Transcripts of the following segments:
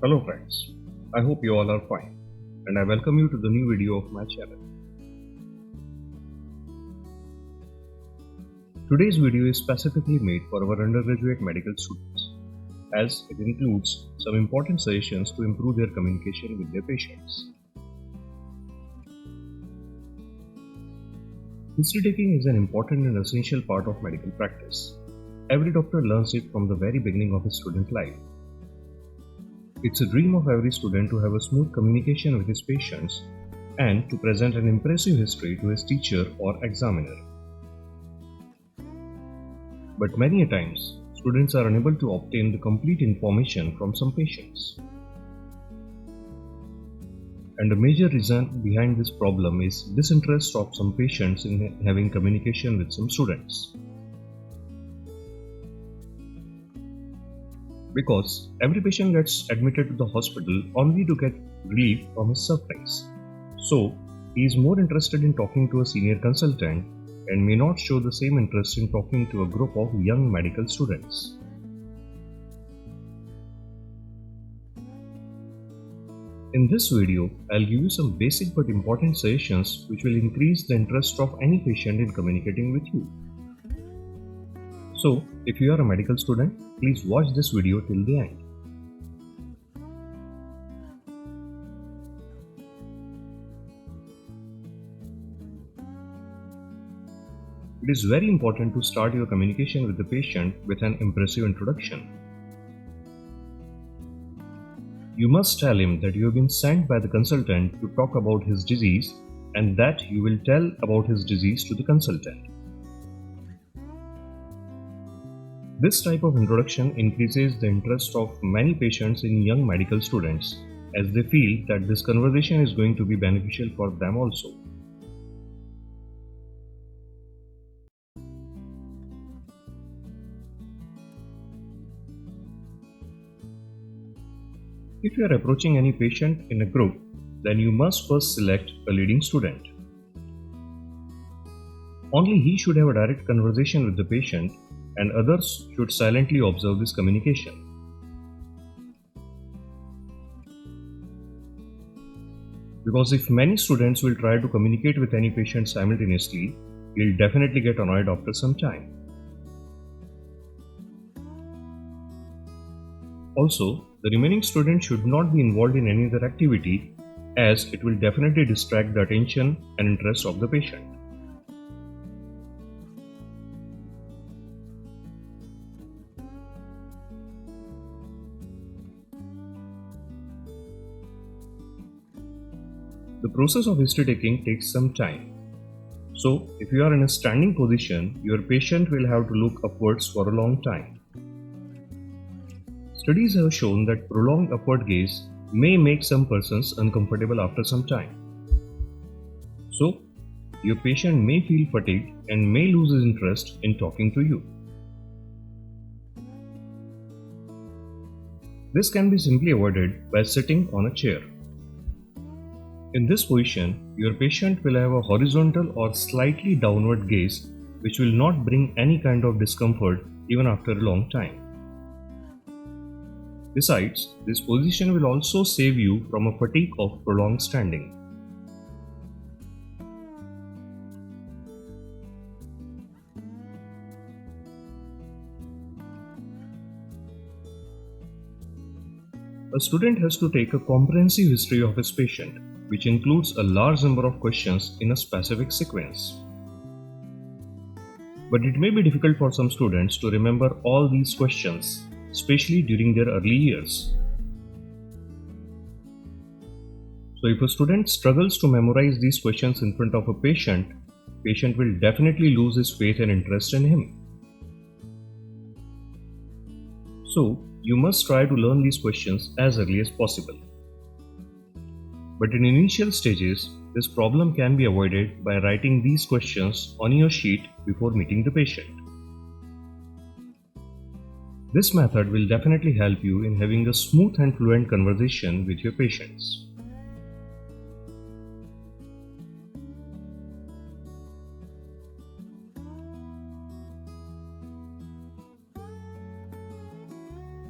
Hello friends, I hope you all are fine and I welcome you to the new video of my channel. Today's video is specifically made for our undergraduate medical students as it includes some important suggestions to improve their communication with their patients. History taking is an important and essential part of medical practice. Every doctor learns it from the very beginning of his student life. It's a dream of every student to have a smooth communication with his patients and to present an impressive history to his teacher or examiner. But many a times, students are unable to obtain the complete information from some patients. And a major reason behind this problem is disinterest of some patients in having communication with some students. Because every patient gets admitted to the hospital only to get relief from his sufferings. So, he is more interested in talking to a senior consultant and may not show the same interest in talking to a group of young medical students. In this video, I'll give you some basic but important suggestions which will increase the interest of any patient in communicating with you. So, if you are a medical student, please watch this video till the end. It is very important to start your communication with the patient with an impressive introduction. You must tell him that you have been sent by the consultant to talk about his disease and that you will tell about his disease to the consultant. This type of introduction increases the interest of many patients in young medical students as they feel that this conversation is going to be beneficial for them also. If you are approaching any patient in a group, then you must first select a leading student. Only he should have a direct conversation with the patient and others should silently observe this communication. Because if many students will try to communicate with any patient simultaneously, he'll definitely get annoyed after some time. Also, the remaining student should not be involved in any other activity as it will definitely distract the attention and interest of the patient. The process of history taking takes some time. So, if you are in a standing position, your patient will have to look upwards for a long time. Studies have shown that prolonged upward gaze may make some persons uncomfortable after some time. So, your patient may feel fatigued and may lose his interest in talking to you. This can be simply avoided by sitting on a chair. In this position, your patient will have a horizontal or slightly downward gaze which will not bring any kind of discomfort even after a long time. Besides, this position will also save you from a fatigue of prolonged standing. A student has to take a comprehensive history of his patient, which includes a large number of questions in a specific sequence. But it may be difficult for some students to remember all these questions, especially during their early years. So if a student struggles to memorize these questions in front of a patient will definitely lose his faith and interest in him. So you must try to learn these questions as early as possible. But in initial stages, this problem can be avoided by writing these questions on your sheet before meeting the patient. This method will definitely help you in having a smooth and fluent conversation with your patients.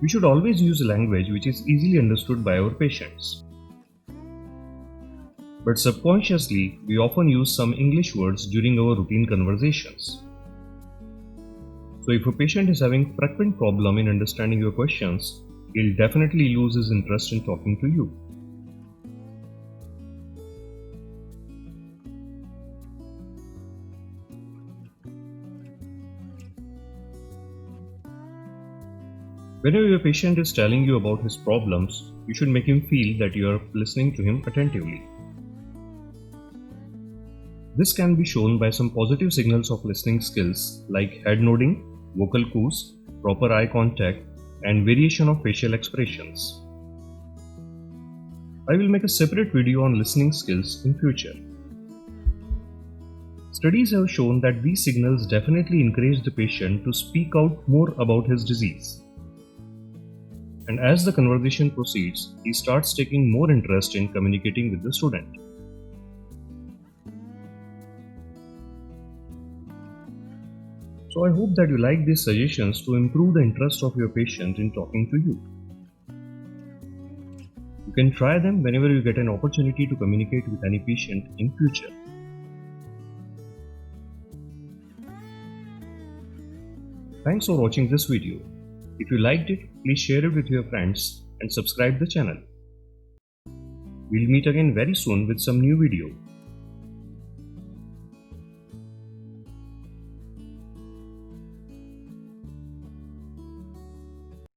We should always use language which is easily understood by our patients. But subconsciously, we often use some English words during our routine conversations. So if a patient is having frequent problem in understanding your questions, he'll definitely lose his interest in talking to you. Whenever your patient is telling you about his problems, you should make him feel that you are listening to him attentively. This can be shown by some positive signals of listening skills like head nodding, vocal cues, proper eye contact, and variation of facial expressions. I will make a separate video on listening skills in future. Studies have shown that these signals definitely encourage the patient to speak out more about his disease. And as the conversation proceeds, he starts taking more interest in communicating with the student. So I hope that you like these suggestions to improve the interest of your patient in talking to you. You can try them whenever you get an opportunity to communicate with any patient in future. Thanks for watching this video. If you liked it, please share it with your friends and subscribe the channel. We'll meet again very soon with some new video.